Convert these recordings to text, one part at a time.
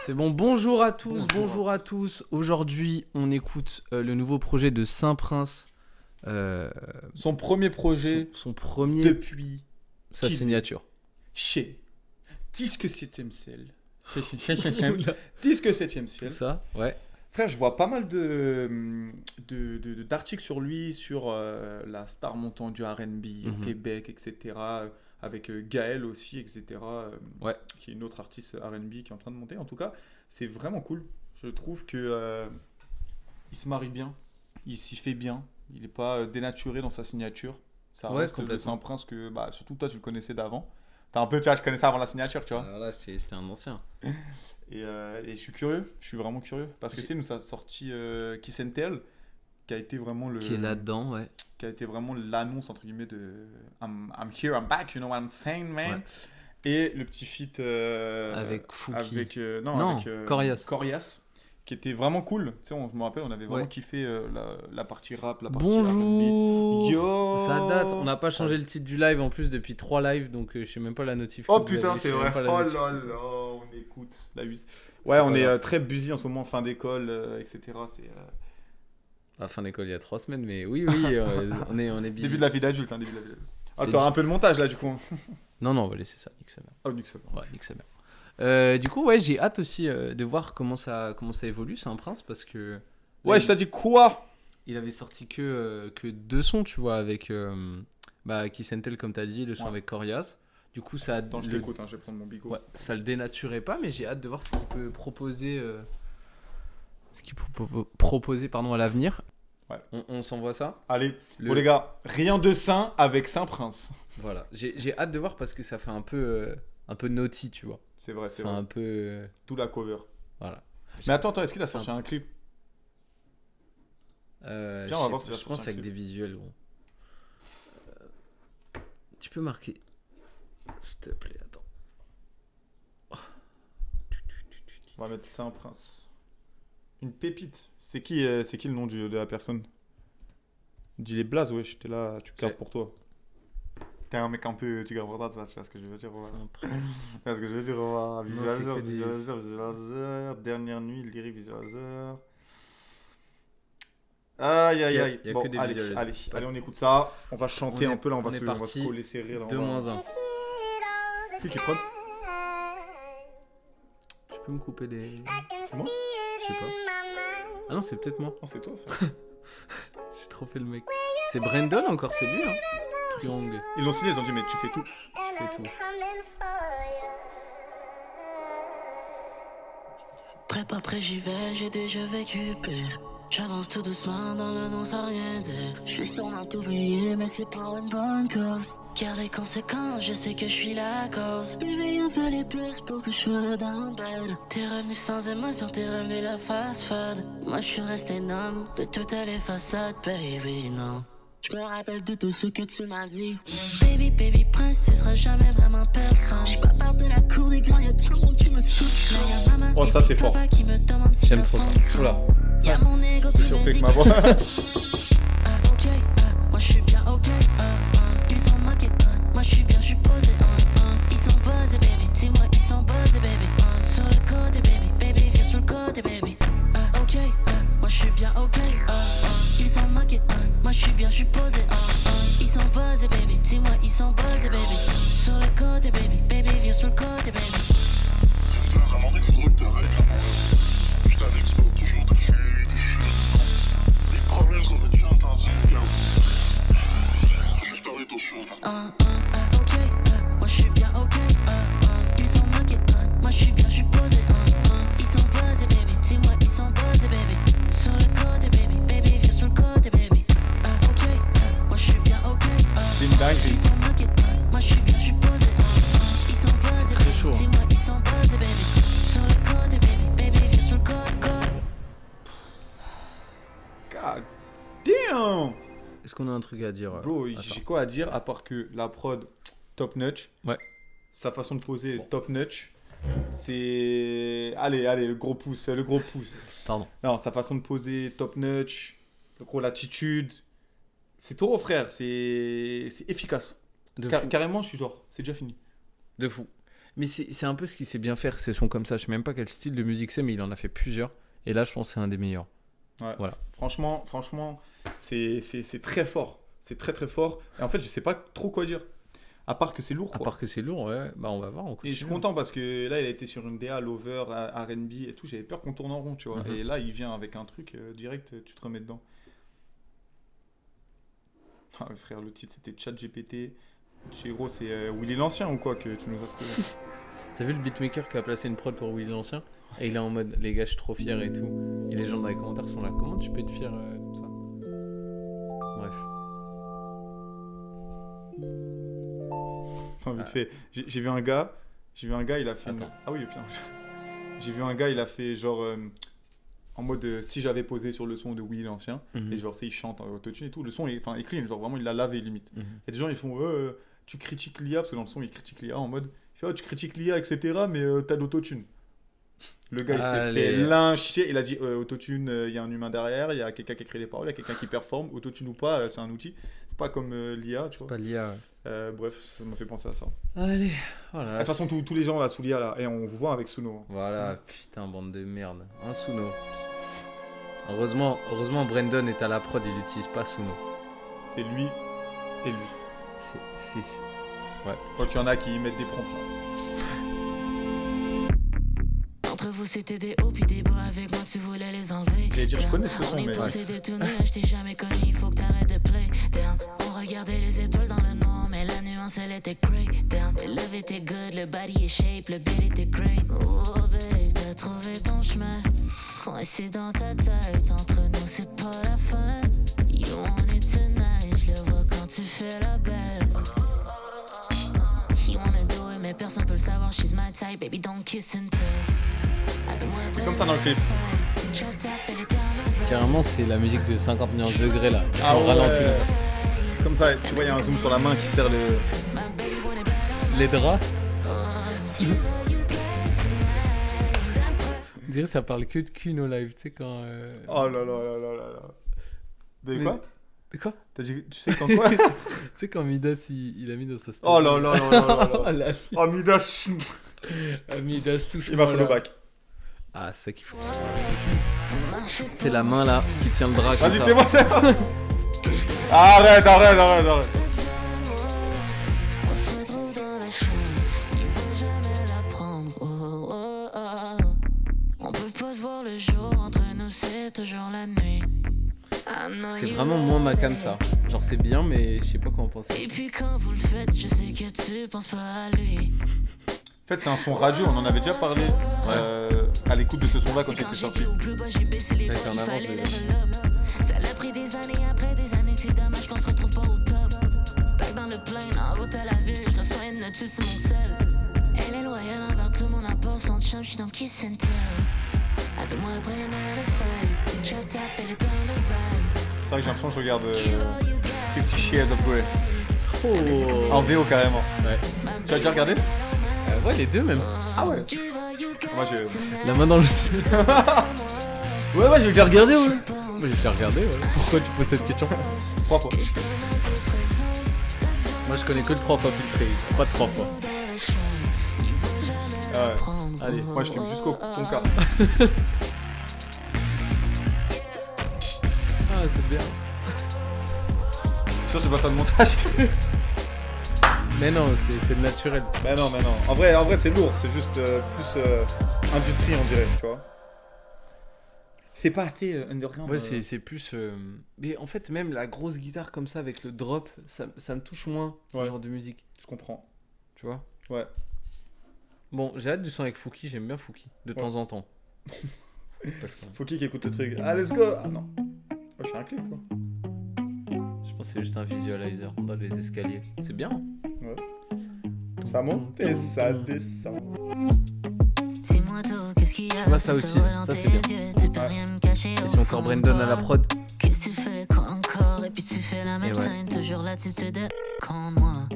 C'est bon, bonjour à tous. Aujourd'hui, on écoute le nouveau projet de Saint-Prince. Son premier projet Son premier, depuis sa signature. chez Disque 7ème ciel. Oula. Disque 7ème ciel. Tout ça, ouais. Frère, je vois pas mal d'articles sur lui, sur la star montante du R&B au Québec, etc. Avec Gaël aussi, etc. Ouais. Qui est une autre artiste R&B qui est en train de monter. En tout cas, c'est vraiment cool. Je trouve que il se marie bien, il s'y fait bien. Il n'est pas dénaturé dans sa signature. Ça Ouais, reste le complètement. Saint-Prince que, surtout toi, tu le connaissais d'avant. T'as un peu, tu vois, je connaissais avant la signature, tu vois. Alors là, c'était un ancien. Et je suis curieux, je suis vraiment curieux. Parce que tu sais, nous, ça a sorti Kiss and Tell, qui a été vraiment Qui est là-dedans, ouais. qui a été vraiment l'annonce, entre guillemets, de I'm here, I'm back, you know what I'm saying, man. Ouais. Et le petit feat Avec Fouki. avec, Non, avec Corias. qui était vraiment cool. Tu sais, je me rappelle, on avait vraiment Ouais. kiffé la partie rap, la partie Bonjour. R&B. Yo. Ça date, on n'a pas changé le titre du live en plus depuis 3 lives, donc je sais même pas la notif. Oh que vous putain, avez, c'est je sais vrai. même pas la Oh notif. là là, on écoute la musique. C'est Ouais, pas on est grave. très busy en ce moment, fin d'école, etc. C'est À fin d'école il y a 3 semaines, mais oui, on est busy. début de la vie d'adulte, début de la vie d'adulte. Ah, C'est t'auras du- un peu de montage là, du coup. Non, on va laisser ça, nique sa mère. Oh, nique ça. Ouais, nique sa mère. Du coup, ouais, j'ai hâte aussi de voir comment ça évolue, c'est un prince, parce que Ouais, là, je t'ai dit quoi? il avait sorti que 2 sons, tu vois, avec Kiss and Tell, comme t'as dit, le son Ouais. avec Corias. Du coup, ça Attends, je t'écoute, je vais prendre mon bigot. ouais, ça le dénaturait pas, mais j'ai hâte de voir ce qu'il peut proposer, proposer pardon, à l'avenir. Ouais. On s'envoie ça. Allez, bon les gars, rien de sain avec Saint-Prince. Voilà, j'ai hâte de voir parce que ça fait un peu naughty, tu vois. C'est vrai, c'est Enfin, vrai. un peu Tout la cover. voilà. Mais attends, est-ce qu'il a sorti un clip? Je on va voir s'il a je sorti pense un avec clip. des visuels, gros. Tu peux marquer, s'il te plaît, attends. On va mettre Saint-Prince. Une pépite. C'est qui le nom de la personne? Dis les blazes, ouais, j'étais là, tu gardes C'est- pour toi. T'es un mec un peu, tu gardes pour toi, tu vois ce que je veux dire, ouais. Saint-Prince. Tu vois ce que je veux dire, ouais. Non, c'est que Visualiseur, dernière nuit, lyrique visualiseur. Aïe, aïe, aïe. Y a Bon, que des allez, visualiseurs. allez, on écoute ça. On va chanter On est- un peu là, on on va est se parti. coller serré là. 2-1. C'est qui prod? Tu peux me couper des... C'est moi? Je sais pas. Ah non, c'est peut-être moi. Non, c'est toi, frère. J'ai trop fait le mec. C'est Brandon encore, c'est lui, hein. Triangle. Ils l'ont signé, ils ont dit, mais tu fais tout. Tu fais tout. Prêt pas prêt j'y vais, j'ai déjà vécu pire. J'avance tout doucement dans le non sans rien dire. Je suis sûrement oublié mais c'est pour une bonne cause. Car les conséquences, je sais que je suis la cause. Bébé, il en fallait plus pour que je sois dans le bed. T'es revenu sans émotion, t'es revenu la fast food. Moi je suis resté numb de toutes les façades, baby, non. Je me rappelle de tout ce que tu m'as dit. Baby, baby, prince, tu seras jamais vraiment personne. J'suis pas part de la cour des grands, y'a tout le monde qui me soutient. Mais y'a maman Oh, et ça, c'est papa fort. qui me demandent si J'aime ça trop ça. fonctionne. Oula. Y'a mon ego C'est qui surpris me avec dit ma voix. ok, moi je suis bien ok. Ils sont moqués, moi je suis bien, je suis posé. Ils sont buzzés, baby. Dis-moi, ils sont buzzés, baby. Sur le côté, baby. Baby, viens sur le côté, baby. Ok, moi je suis bien ok. Ils sont moqués, moi je suis bien, je suis posé. Ils sont buzzés, baby. Dis-moi, ils sont buzzés, baby. Sur le côté, baby. Baby, viens sur le côté, baby. À un moment donné, faudrait que t'arrêtes à manger. Je t'en exporte toujours des filles, des jeux. Des problèmes qu'on a déjà entendus, regarde. Faut juste parler d'autre chose là. Ok, moi je suis bien ok. Ils sont moqués, moi je suis bien, je suis posé. Ils sont buzzés, baby. Dis-moi, ils sont buzzés, baby. Sur le côté, baby. Baby, viens sur le côté, baby. Ok, moi je suis bien ok. C'est une dinguerie. Ils sont moqués, moi je suis bien, je suis posé. Ils sont buzzés, très baby. chaud, hein. Dis-moi, ils sont buzzés, baby. Sur le côté, baby. Baby, viens sur le côté. God damn! Est-ce qu'on a un truc à dire Bro, à ça j'ai quoi à dire à part que la prod top notch. Ouais. Sa façon de poser Bon. top notch. C'est. Allez, le gros pouce. Pardon. Non, sa façon de poser top notch. Le gros l'attitude. C'est trop, frère. C'est efficace. De fou. Carrément, je suis genre, c'est déjà fini. De fou. Mais c'est un peu ce qu'il sait bien faire, ces sons comme ça. Je sais même pas quel style de musique c'est, mais il en a fait plusieurs. Et là, je pense que c'est un des meilleurs. Ouais. Voilà. Franchement, c'est très fort. C'est très très fort. Et en fait, je sais pas trop quoi dire. À part que c'est lourd, À quoi. part que c'est lourd, ouais. Bah, on va voir. On Et je continue. suis content parce que là, il a été sur une DA, Lover, R&B et tout. J'avais peur qu'on tourne en rond, tu vois. Mhm. Et là, il vient avec un truc direct, tu te remets dedans. Ah, frère, le titre c'était ChatGPT. Chez gros, c'est Willy l'Ancien ou quoi que tu nous as trouvé. T'as vu le beatmaker qui a placé une prod pour Willy l'Ancien? Et il est en mode, les gars, je suis trop fier et tout. Et les gens dans les commentaires sont là, comment tu peux être fier comme ça? Bref. Enfin, vite fait. J'ai vu un gars, il a fait. Attends. Ah oui, putain. J'ai vu un gars, il a fait genre. En mode si j'avais posé sur le son de Willy l'Ancien. Mhm. Et genre, il chante en autotune et tout. Le son est clean, genre vraiment, il l'a lavé limite. Mhm. Et des gens, ils font tu critiques l'IA, parce que dans le son, il critique l'IA en mode il fait, tu critiques l'IA, etc., mais t'as de l'autotune. Le gars, il s'est Allez. fait lyncher. Il a dit autotune, il y a un humain derrière, il y a quelqu'un qui écrit les paroles, il y a quelqu'un qui performe. Autotune ou pas, c'est un outil. C'est pas comme l'IA, tu C'est vois. pas l'IA. Bref, ça m'a fait penser à ça. Allez. De Voilà. toute façon, tous les gens là sous l'IA, là, et on vous voit avec Suno. Voilà, putain, bande de merde. Un Suno. Heureusement, Brandon est à la prod, il n'utilise pas Suno. C'est lui et lui. C'est... Quoi qu'il y en a qui mettent des prompts. Là. Entre vous c'était des hauts puis des bas, avec moi tu voulais les enlever. J'allais dire, je connais ce son, On est mais. poussé de tout nu, je t'ai jamais connu, il faut que t'arrêtes de play. Damn, on regardait les étoiles dans le noir, mais la nuance elle était grey. Damn, le love était good, le body est shape, le beat était great. Oh babe, t'as trouvé ton chemin, coincé dans ta tête, entre nous c'est pas la fin. You want it tonight, je le vois quand tu fais la belle. She wanna do it, mais personne peut le savoir, she's my type, baby don't kiss and tell. C'est comme ça dans le clip. Carrément, c'est la musique de 50 millions de degrés là. Ils sont Ah ouais. ralentis comme ça. C'est comme ça, tu vois, il y a un zoom sur la main qui sert le. Les draps. On dirait que ça parle que de cul nos lives, tu sais quand... Oh là là là là là là. De quoi? De quoi? T'as dit, tu sais quand quoi? Tu sais quand Midas il a mis dans sa story. Oh là là là là là Oh là. la Oh Midas, Midas touche. il m'a fait le bac. Ah, c'est ça qu'il faut. C'est la main là qui tient le drap. comme Vas-y, ça. c'est moi, c'est moi. Arrête. On se retrouve dans la chambre, il faut jamais la prendre. Oh, oh, oh. On peut pas se voir le jour, entre nous c'est toujours la nuit. C'est vraiment moins ma cam ça. Genre c'est bien mais je sais pas comment penser. Et puis quand vous le faites, je sais que tu penses pas à lui. En fait, c'est un son radio, on en avait déjà parlé à l'écoute de ce son-là quand il était sorti. Au plus bas, j'ai baissé les Ouais, bras, c'est en il avance fallait de- level up. Ça l'a pris des années après des années, c'est dommage qu'on se retrouve pas au top. Back dans le plein, en route à la ville, je reçois une notice sur mon sel. Elle est loyale envers tout mon apport, sans champ, j'suis dans Kiss and Tell. Appelle-moi après le 9 to 5, chop tap, elle est dans le ride. C'est vrai que j'ai l'impression que je regarde 50 Shades of Grey. Oh. En VO carrément. Ouais. Tu as déjà regardé? Ouais les deux même. Ah ouais. Moi j'ai. La main dans le ciel. Ouais, j'ai déjà regardé, ouais. Moi j'ai déjà regardé ouais. Pourquoi tu poses cette question? 3 fois. Moi je connais que le 3 fois filtré. Pas de 3 fois. Ah ouais. Allez. Moi je filme jusqu'au Tonka. Ah c'est bien. Sûr, c'est pas faire de montage. Mais non c'est le naturel. Bah non. En vrai c'est lourd, c'est juste plus industrie, on dirait, tu vois. C'est pas assez underground. Ouais c'est plus... Mais en fait même la grosse guitare comme ça avec le drop, ça me touche moins ce Ouais. genre de musique. Je comprends. Tu vois? Ouais. Bon j'ai hâte du son avec Fouki, j'aime bien Fouki. De temps en temps. Pas le temps. Faut qui écoute le truc. Ah, let's go. Ah non. Oh, je fais un clip quoi. Je pense que c'est juste un visualizer dans les escaliers. C'est bien. Ça monte et ça descend. Dis-moi tout, qu'est-ce qu'il y a? Moi, ça aussi, ça, c'est bien. Tu peux rien me cacher. Et c'est encore Brandon à la prod. Qu'est-ce que tu fais, quoi encore? Et puis tu fais la même Et ouais. scène, toujours l'attitude contre moi.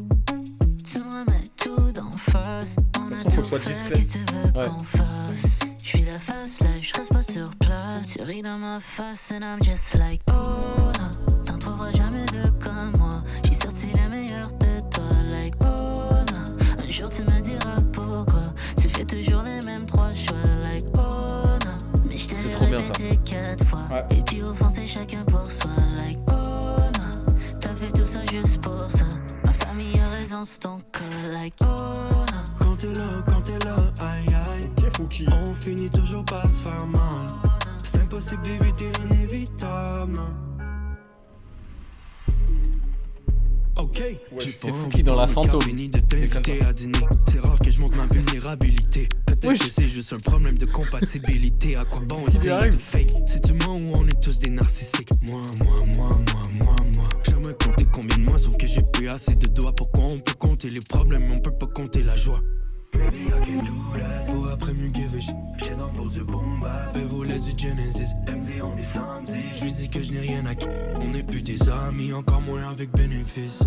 Tu me remets tout d'en face. On a toute façon, faut tout que je sois fait, discret. qu'est-ce que tu veux Ouais. qu'on fasse? J'suis la face là, j'reste pas sur place. Tu ris dans ma face and I'm just like oh non, t'en trouveras jamais deux comme moi. J'ai sorti la meilleure de toi like oh non. Un jour tu me diras pourquoi. bien ça. répété 4 fois. Ouais. Et puis au fond, c'est chacun pour soi. Like, oh non, t'as fait tout ça juste pour ça. Ma famille a raison, c'est ton cas. Like, oh non. Quand t'es là, aïe aïe. Ok, Fouki. On finit toujours par se faire mal. C'est impossible d'éviter l'inévitable, non. Ok, j'ai c'est pas Fouki envie dans la de fantôme. fini de t'inviter à dîner. C'est rare que je montre ma vulnérabilité. Peut-être Wesh. que c'est juste un problème de compatibilité. À quoi bon Qu'est-ce qui lui essayer arrive? de fake? C'est du moi où on est tous des narcissiques. Moi. J'aimerais compter combien de mois, sauf que j'ai plus assez de doigts. Pourquoi on peut compter les problèmes, mais on peut pas compter la joie? Baby, I can do that. Pour après mieux give a shit. J'étais dans pour du boom bap. Elle voulait du Genesis. Elle me dit on est samedi. Je lui dis que je n'ai rien à On n'est plus des amis, encore moins avec bénéfice.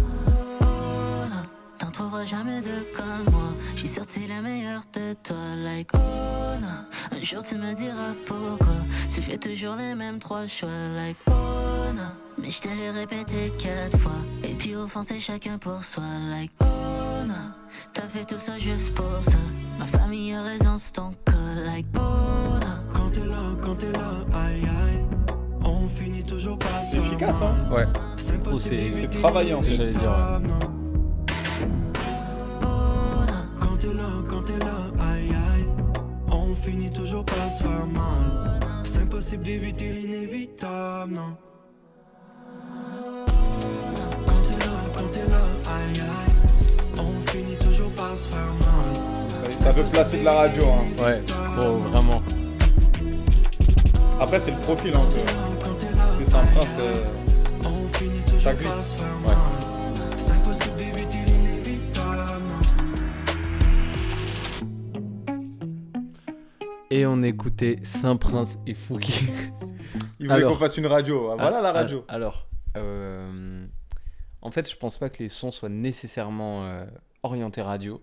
Oh non, t'en trouveras jamais de comme moi. J'ai sorti la meilleure de toi. Like, oh non, un jour tu me diras pourquoi. Tu fais toujours les mêmes 3 choix. Like, oh non, mais je te l'ai répété 4 fois. Et puis au fond, c'est chacun pour soi. Like, oh non, t'as fait tout ça juste pour ça. Ma famille a raison, c'est ton cas. Like, oh non. Quand t'es là, aïe aïe. On finit toujours par se C'est efficace, hein. Ouais. C'est impossible c'est d'éviter travaillé, en fait. J'allais dire, l'inévitable, non. Quand t'es là, aïe aïe. On finit toujours par se faire mal. C'est impossible d'éviter l'inévitable, non. Quand t'es là, aïe aïe. On finit toujours par se faire mal. Ça veut placer de la radio, hein. Ouais, gros, vraiment. Après, c'est le profil, hein. Quand t'es là, C'est un prince. on finit toujours ça par glisse. se faire Ouais. mal. C'est impossible d'éviter l'inévitable, non. Et on écoutait Saint-Prince et Fouki. Il voulait Alors. qu'on fasse une radio. Ah, voilà la radio. Alors, en fait, je pense pas que les sons soient nécessairement orientés radio.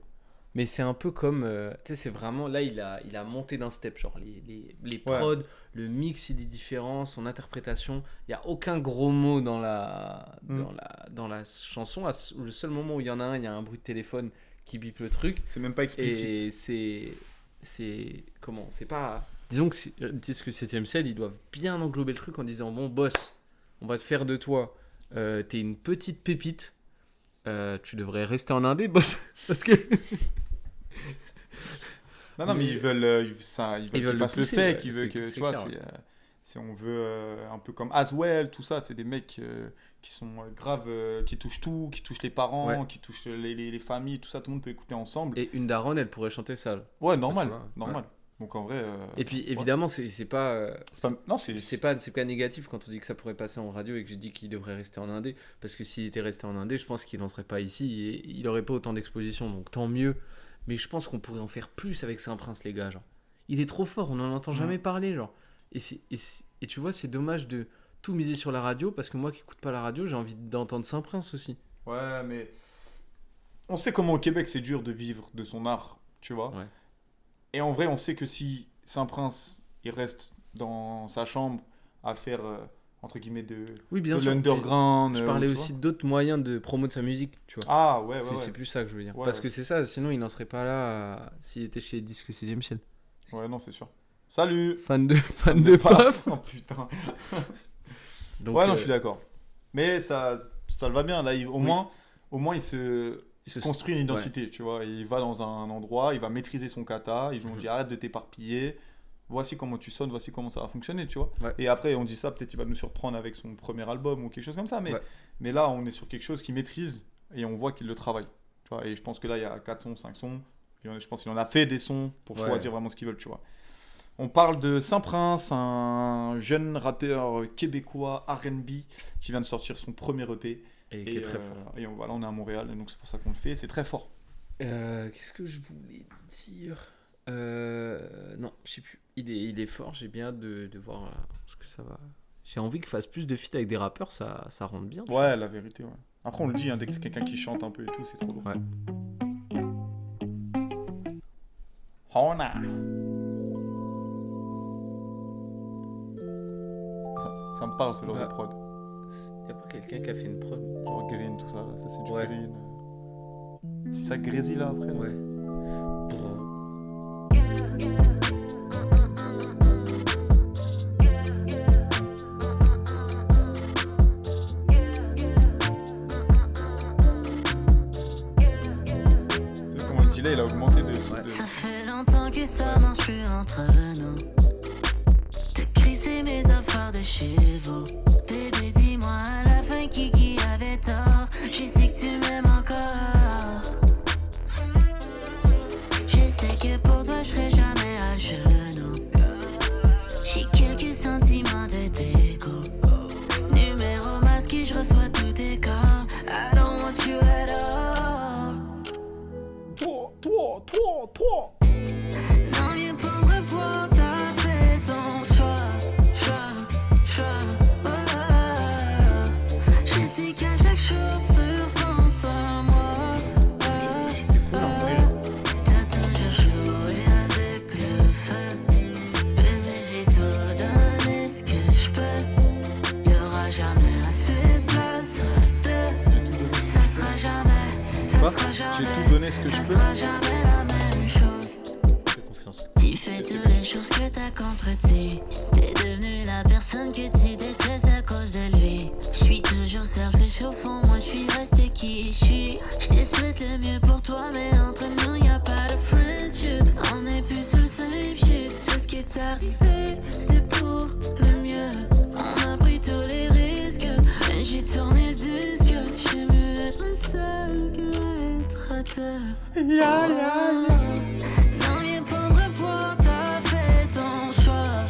Mais c'est un peu comme, tu sais, c'est vraiment, là, il a monté d'un step, genre les prods, le mix, il est différent, son interprétation, il n'y a aucun gros mot dans la chanson. Le seul moment où il y en a un, il y a un bruit de téléphone qui bip le truc. C'est même pas explicite. Et c'est pas... Disons que Disque 7ème ciel, ils doivent bien englober le truc en disant, bon, boss, on va te faire de toi, t'es une petite pépite, tu devrais rester en indé, boss, parce que... Non, mais ils veulent qu'ils fassent le pousser, fake. ouais, Ils veulent que, c'est tu vois, clair, on veut un peu comme Aswell, tout ça, c'est des mecs qui sont graves, qui touchent tout, qui touchent les parents, Ouais. qui touchent les familles, tout ça, tout le monde peut écouter ensemble. Et une daronne, elle pourrait chanter ça. Là. Ouais, normal, tu vois, normal. Donc en vrai. Et puis évidemment, c'est pas, non, c'est c'est pas négatif quand on dit que ça pourrait passer en radio et que j'ai dit qu'il devrait rester en indé. Parce que s'il était resté en indé, je pense qu'il n'en serait pas ici et il aurait pas autant d'exposition. Donc tant mieux. Mais je pense qu'on pourrait en faire plus avec Saint-Prince, les gars. Genre. Il est trop fort, on n'en entend jamais parler. Genre. Et tu vois, c'est dommage de tout miser sur la radio parce que moi qui écoute pas la radio, j'ai envie d'entendre Saint-Prince aussi. Ouais, mais on sait comment au Québec c'est dur de vivre de son art, tu vois. Ouais. Et en vrai, on sait que si Saint-Prince il reste dans sa chambre à faire entre guillemets de Oui, bien sûr. l'underground. Je parlais tu aussi vois. d'autres moyens de promo de sa musique, tu vois. Ah ouais, ouais, c'est ouais. plus ça que je veux dire. Ouais, Parce ouais. que c'est ça, sinon il n'en serait pas là s'il était chez Disque 7ème ciel. Ouais, non, c'est sûr. Salut. Fan de paf. Oh putain. Donc, Ouais, non, je suis d'accord. Mais ça le va bien là. Au moins, il se construit une identité, tu vois. Il va dans un endroit, il va maîtriser son kata. Ils vont dire arrête de t'éparpiller. Voici comment tu sonnes, voici comment ça va fonctionner, tu vois. Ouais. Et après, on dit ça, peut-être il va nous surprendre avec son premier album ou quelque chose comme ça. Mais, Ouais. mais là, on est sur quelque chose qu'il maîtrise et on voit qu'il le travaille. Tu vois. Et je pense que là, il y a 4 sons, 5 sons. Je pense qu'il en a fait des sons pour Ouais. choisir vraiment ce qu'ils veulent, tu vois. On parle de Saint-Prince, un jeune rappeur québécois R&B qui vient de sortir son premier EP. Et qui est très fort. Et voilà, on est à Montréal, et donc c'est pour ça qu'on le fait. C'est très fort. Qu'est-ce que je voulais dire Non, je sais plus. Il est fort, j'ai bien hâte de voir ce que ça va. J'ai envie qu'il fasse plus de feats avec des rappeurs, ça rentre bien. tu vois. Ouais, la vérité, ouais. Après, on le dit, hein, dès que c'est quelqu'un qui chante un peu et tout, c'est trop lourd. Ouais. Hona. Ça me parle, ce genre Bah. de prod. Y'a pas quelqu'un qui a fait une prod Genre green, tout ça, là. Ça c'est du Ouais. green. Si ça grésille là après. là. Ouais. ce que je ça peux. sera jamais la même chose. Fais confiance. Tu fais toutes les choses que t'as contredit. T'es devenu la personne que tu détestes à cause de lui. Je suis toujours selfish au fond, moi je suis resté qui je suis. Je te souhaite le mieux pour toi, mais entre nous y a pas de friendship. On est plus sur le same shit. Tout ce qui est arrivé, c'était pour le mieux. On a pris tous les risques, mais j'ai tourné le disque. J'aime mieux être seul que être à deux. Non, viens pas me revoir, t'as fait ton choix.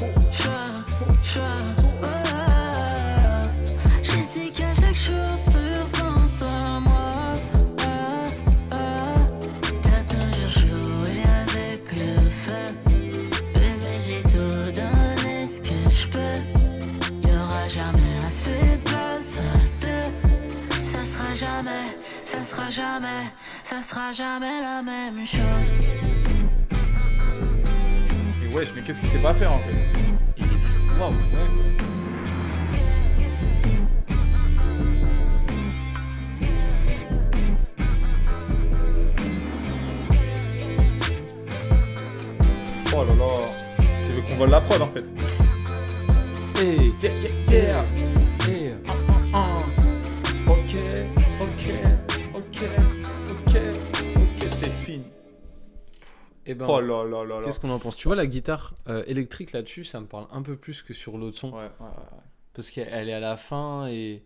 Je sais qu'à chaque jour tu repenses à moi. T'as toujours joué avec le feu. Bébé, j'ai tout donné ce que je peux. Y'aura jamais assez de place à deux. Ça sera jamais, ça sera jamais, ça sera jamais la même chose. Et wesh, mais qu'est-ce qu'il sait pas faire en fait? Il est fou. Waouh, ouais. Oh là là. Tu veux qu'on vole la prod en fait? Hey, yeah. Hey. Ok, c'est fini. Et ben, Oh là là là là. qu'est-ce qu'on en pense? Tu vois, la guitare électrique là-dessus, ça me parle un peu plus que sur l'autre son. Ouais. Parce qu'elle est à la fin et.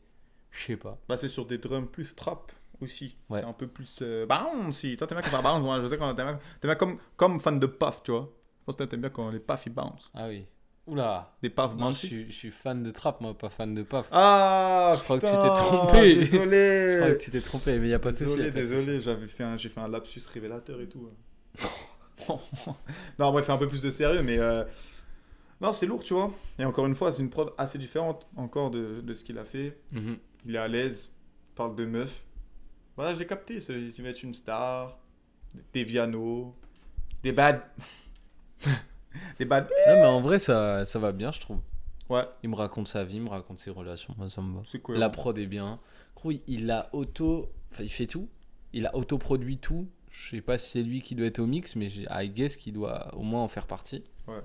Je sais pas. Bah, c'est sur des drums plus trap aussi. Ouais. C'est un peu plus. Bounce si. Toi, t'aimes bien quand ça bounce. Moi, je sais quand t'aimes bien comme fan de Puff, tu vois. Je pense que t'aimes bien quand les Puff ils bounce. Ah oui. Oula. Des Puff Non, bounce. je suis fan de trap, moi, pas fan de puff. Ah, Je crois que putain, tu t'es trompé. Désolé. Je crois que tu t'es trompé, mais y a pas de souci. Désolé, j'ai fait un lapsus révélateur et tout. Non, bref, un peu plus de sérieux, mais non, c'est lourd, tu vois. Et encore une fois, c'est une prod assez différente encore de ce qu'il a fait. Mhm. Il est à l'aise, il parle de meuf. Voilà, j'ai capté, il va être une star, des Viano, des bad. Des bad. Non, mais en vrai, ça va bien, je trouve. Ouais, Il me raconte sa vie, il me raconte ses relations. Moi, ça me va. c'est cool. La prod est bien. Gros, il a Enfin, il fait tout. Il a autoproduit tout. Je sais pas si c'est lui qui doit être au mix, mais I guess qu'il doit au moins en faire partie. Ouais.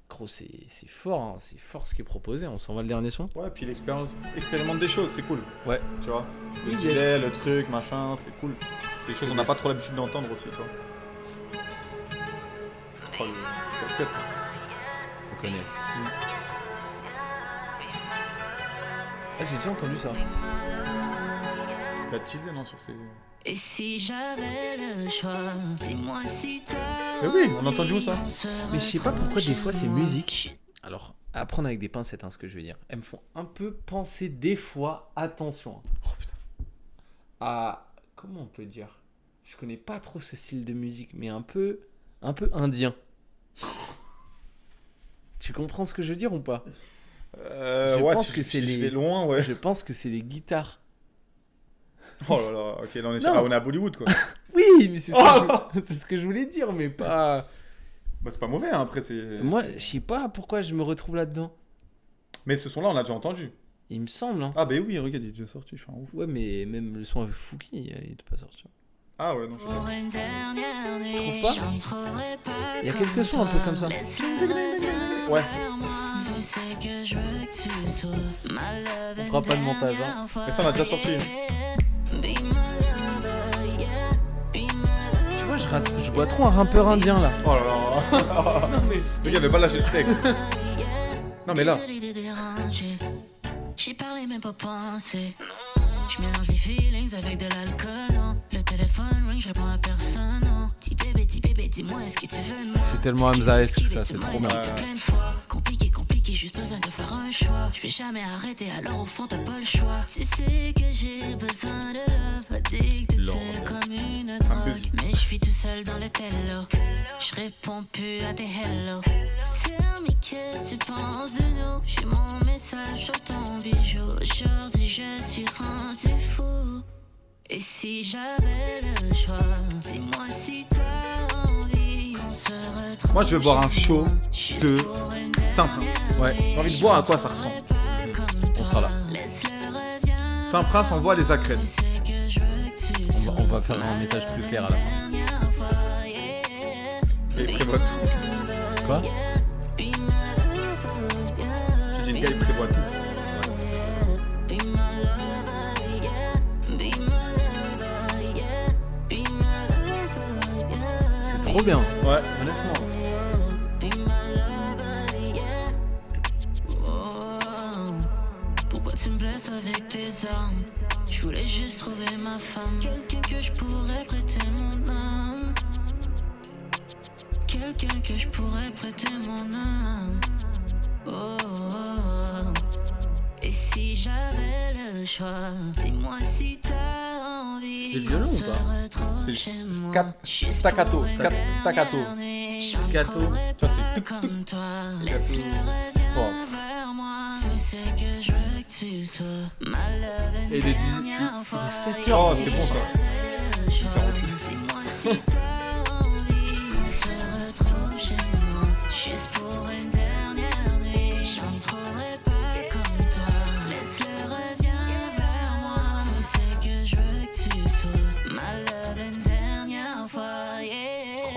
Gros, c'est fort, hein. C'est fort ce qui est proposé. On s'en va le dernier son. Ouais, puis expérimente des choses, c'est cool. Ouais. Tu vois, le Oui, gilet, le truc, machin, c'est cool. C'est des choses qu'on n'a pas trop l'habitude d'entendre aussi, tu vois. Oh, c'est Cap Cut, ça. On connaît. Ah, j'ai déjà entendu ça. Il a teasé, non, sur ses... Et si j'avais le choix, dis-moi si t'as. Mais oui, on a entendu où ça? Mais je sais pas pourquoi des fois ces musiques. Alors, à prendre avec des pincettes, hein, ce que je veux dire. Elles me font un peu penser des fois, attention. Oh putain. À comment on peut dire? Je connais pas trop ce style de musique, mais un peu indien. Tu comprends ce que je veux dire ou pas? Je ouais, pense si que je- c'est si les- je vais loin, ouais. Je pense que c'est les guitarres. Oh là là, ok, là on est, Non. on est à Bollywood, quoi. Oui, mais c'est ce, Oh que c'est ce que je voulais dire, mais pas. Bah, c'est pas mauvais, hein, après, c'est... Moi, je sais pas pourquoi je me retrouve là-dedans. Mais ce son-là, on l'a déjà entendu. Il me semble, hein. Ah, bah oui, regarde, il est déjà sorti, je suis un ouf. Ouais, mais même le son avec Fouki, il est pas sorti. Ah ouais, non, je sais pas. Pour une dernière nuit, trouves pas j'en trouverai pas. Il y a quelques sons un peu comme ça. Ouais. Tu sais que je veux que tu sois ma love. On fera pas de montage, hein. Mais ça, on a déjà sorti. Tu vois, je vois trop un rappeur indien là. Oh là là. Non, mais. Le gars avait pas lâché le steak. Non, mais là. Désolé de déranger. J'ai parlé même pas pensé. Je mélange les feelings avec de l'alcool, non. Le téléphone ring, je réponds à personne, non. Petit bébé, dis-moi, est-ce que tu veux de moi? C'est tellement Hamza-esque ça, c'est trop bien. Plein de fois. Compliqué, juste besoin de faire un choix. Je vais jamais arrêter, alors au fond t'as pas le choix. Tu sais que j'ai besoin de love, addict, c'est comme une drogue. Mais je suis tout seul dans le tello. Je réponds plus à tes hello. Tell me qu'est-ce que tu penses de nous. J'ai mon message sur ton bijou. Aujourd'hui je suis rendu fou. Et si j'avais le choix, dis-moi si t'as envie qu'on se retrouve. Moi, je veux voir un show de Saint-Prince. Ouais, J'ai envie de voir à quoi ça ressemble. on sera là. Saint-Prince envoie les accrèdes. On va faire un message plus clair à la fin. Il prévoit tout. Quoi? J'ai dit, le gars, il prévoit tout. C'est trop bien, Ouais. honnêtement. Pourquoi tu me blesses avec tes armes? Je voulais juste trouver ma femme. Quelqu'un que je pourrais prêter mon âme. Quelqu'un que je pourrais prêter mon âme. Oh, oh, oh. Et si j'avais le choix, dis-moi si t'as envie. C'est violent ou pas? C'est staccato. Staccato. Staccato. Ça, c'est Comme toi, Bon. vers moi. Tu sais que je veux que tu sois ma love. Et il est 7 heures. Oh, c'était bon ça. Dis-moi si t'as envie qu'on se retrouve chez moi. Juste pour une dernière nuit. J'en trouverai pas comme toi. Laisse-le, reviens vers moi. Tu sais que je veux que tu sois ma love une dernière fois. Yeah.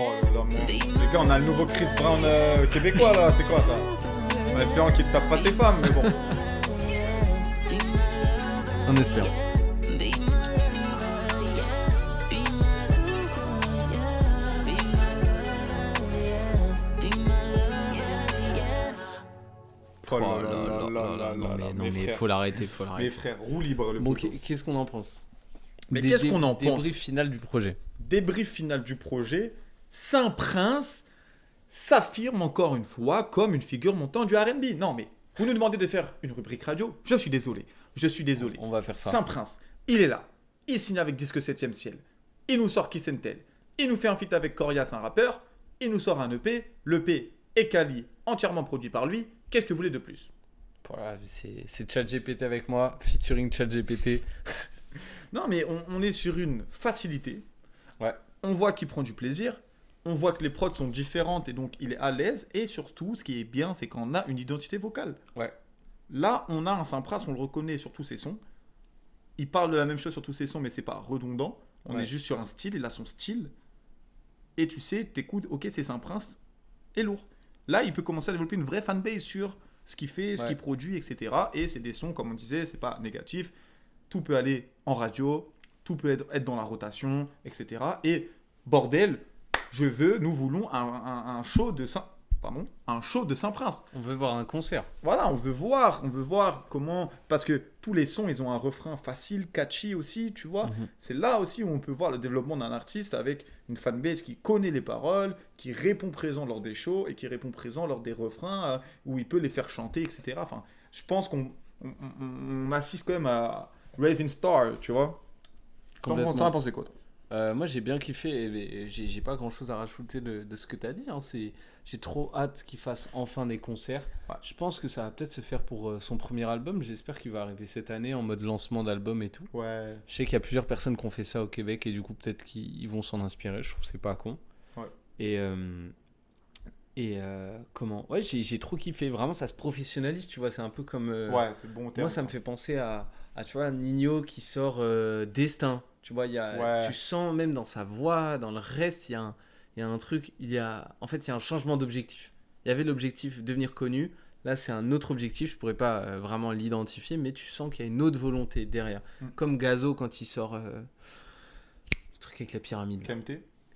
Oh là là, moi. Les gars, on a le nouveau Chris Brown québécois là, c'est quoi ça? En espérant qu'il ne tape pas ses femmes, mais bon. On espère. Oh là là là là non, là mais, là, non, mes mais frères. faut l'arrêter, faut Mes l'arrêter. frères, roue libre le Bon, poteau. qu'est-ce qu'on en pense? Mais qu'est-ce qu'on en pense? Débrief final du projet. Débrief final du projet. Saint-Prince s'affirme encore une fois comme une figure montante du R&B. Non mais, vous nous demandez de faire une rubrique radio. Je suis désolé. On va faire ça. Saint-Prince, il est là. Il signe avec Disque 7ème Ciel. Il nous sort Kiss and Tell. Il nous fait un feat avec Corias, un rappeur. Il nous sort un EP. L'EP est quali, entièrement produit par lui. Qu'est-ce que vous voulez de plus? Voilà, c'est ChatGPT avec moi, featuring ChatGPT. Non, mais on est sur une facilité. Ouais. On voit qu'il prend du plaisir. On voit que les prods sont différentes et donc il est à l'aise. Et surtout, ce qui est bien, c'est qu'on a une identité vocale. Ouais. Là, on a un Saint-Prince, on le reconnaît sur tous ses sons. Il parle de la même chose sur tous ses sons, mais c'est pas redondant. On Ouais. est juste sur un style, il a son style. Et tu sais, t'écoutes, ok, c'est Saint-Prince, et lourd. Là, il peut commencer à développer une vraie fanbase sur ce qu'il fait, ce Ouais. qu'il produit, etc. Et c'est des sons, comme on disait, c'est pas négatif. Tout peut aller en radio, tout peut être dans la rotation, etc. Et bordel, nous voulons un show de Saint-Prince. On veut voir un concert. Voilà, on veut voir comment, parce que tous les sons, ils ont un refrain facile, catchy aussi, tu vois. Mhm. C'est là aussi où on peut voir le développement d'un artiste avec une fanbase qui connaît les paroles, qui répond présent lors des shows et qui répond présent lors des refrains où il peut les faire chanter, etc. Enfin, je pense qu'on assiste quand même à Rising Star, tu vois. Complètement. T'en as pensé quoi, toi? Moi j'ai bien kiffé et j'ai pas grand chose à rajouter de ce que t'as dit. Hein. J'ai trop hâte qu'il fasse enfin des concerts. Ouais. Je pense que ça va peut-être se faire pour son premier album. J'espère qu'il va arriver cette année en mode lancement d'album et tout. Ouais. Je sais qu'il y a plusieurs personnes qui ont fait ça au Québec et du coup peut-être qu'ils vont s'en inspirer. Je trouve que c'est pas con. Ouais. Comment? Ouais, j'ai trop kiffé. Vraiment, ça se professionnalise, tu vois. C'est un peu comme. Ouais, c'est le bon terme. Moi, ça me fait penser à tu vois, Nino qui sort Destin. Tu vois, Ouais. tu sens même dans sa voix, dans le reste, il y a un truc. En fait, il y a un changement d'objectif. Il y avait l'objectif devenir connu. Là, c'est un autre objectif. Je pourrais pas vraiment l'identifier, mais tu sens qu'il y a une autre volonté derrière. Comme Gazo quand il sort le truc avec la pyramide. là.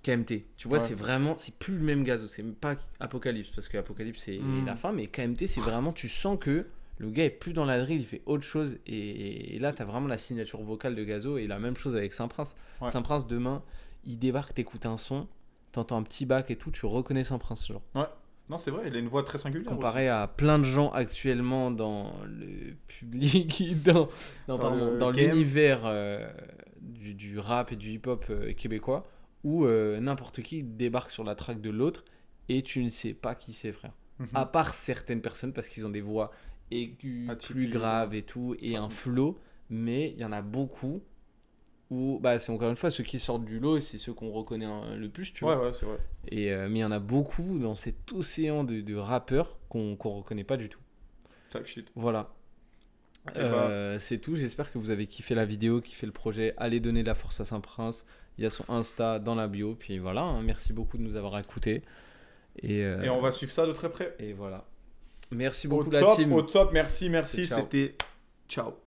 KMT, tu vois, Ouais. c'est plus le même Gazo, c'est même pas Apocalypse, parce que Apocalypse c'est la fin, mais KMT c'est vraiment, tu sens que le gars est plus dans la drill, il fait autre chose, et là t'as vraiment la signature vocale de Gazo, et la même chose avec Saint-Prince. Ouais. Saint-Prince, demain, il débarque, t'écoutes un son, t'entends un petit bac et tout, tu reconnais Saint-Prince, genre. Non, c'est vrai, il a une voix très singulière. Comparé à plein de gens actuellement dans le public, dans le game. l'univers du rap et du hip-hop québécois, où n'importe qui débarque sur la track de l'autre et tu ne sais pas qui c'est, frère. aussi. À part certaines personnes, parce qu'ils ont des voix aiguës, Atypiques, plus graves et tout, et un flow, mais il y en a beaucoup où, bah, c'est encore une fois ceux qui sortent du lot, et c'est ceux qu'on reconnaît le plus, tu vois. Ouais, c'est vrai. Mais il y en a beaucoup dans cet océan de rappeurs qu'on reconnaît pas du tout. Type shit. Voilà. bah. C'est tout. J'espère que vous avez kiffé la vidéo, kiffé le projet. Allez donner de la force à Saint-Prince. Il y a son Insta dans la bio. Puis voilà, hein. Merci beaucoup de nous avoir écoutés. Et on va suivre ça de très près. Et voilà. Merci Au beaucoup la top, team. au top, merci, Ciao. c'était ciao.